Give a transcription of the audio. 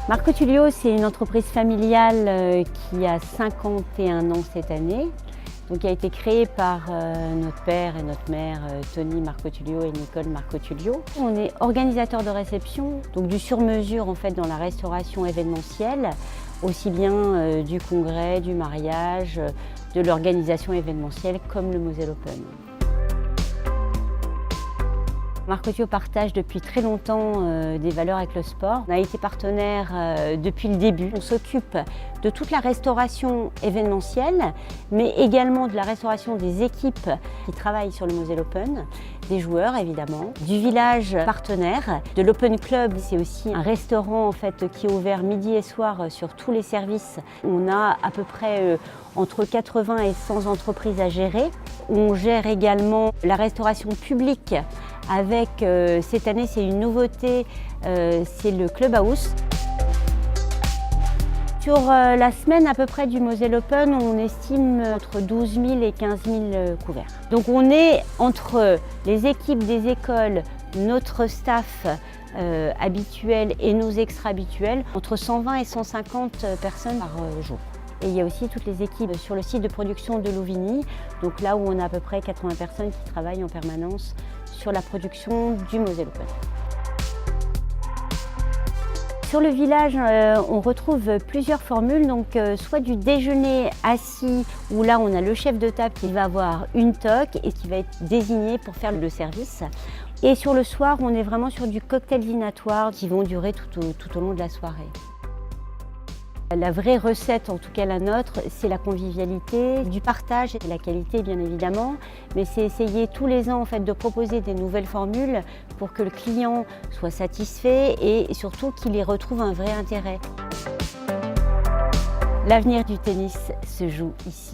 Marco Tullio, c'est une entreprise familiale qui a 51 ans cette année, donc qui a été créée par notre père et notre mère, Tony Marco Tullio et Nicole Marco Tullio. On est organisateur de réception, donc du sur-mesure en fait dans la restauration événementielle, aussi bien du congrès, du mariage, de l'organisation événementielle comme le Moselle Open. Marco Tullio partage depuis très longtemps des valeurs avec le sport. On a été partenaire depuis le début. On s'occupe de toute la restauration événementielle, mais également de la restauration des équipes qui travaillent sur le Moselle Open, des joueurs évidemment, du village partenaire, de l'Open Club. C'est aussi un restaurant en fait, qui est ouvert midi et soir sur tous les services. On a à peu près entre 80 et 100 entreprises à gérer. On gère également la restauration publique avec, cette année c'est une nouveauté, c'est le Clubhouse. Sur la semaine à peu près du Moselle Open, on estime entre 12 000 et 15 000 couverts. Donc on est entre les équipes des écoles, notre staff habituel et nos extra-habituels, entre 120 et 150 personnes par jour. Et il y a aussi toutes les équipes sur le site de production de Louvigny, donc là où on a à peu près 80 personnes qui travaillent en permanence sur la production du Moselle Open. Sur le village, on retrouve plusieurs formules, donc soit du déjeuner assis, où là on a le chef de table qui va avoir une toque et qui va être désigné pour faire le service. Et sur le soir, on est vraiment sur du cocktail dînatoire qui vont durer tout au long de la soirée. La vraie recette, en tout cas la nôtre, c'est la convivialité, du partage et la qualité bien évidemment, mais c'est essayer tous les ans en fait, de proposer des nouvelles formules pour que le client soit satisfait et surtout qu'il y retrouve un vrai intérêt. L'avenir du tennis se joue ici.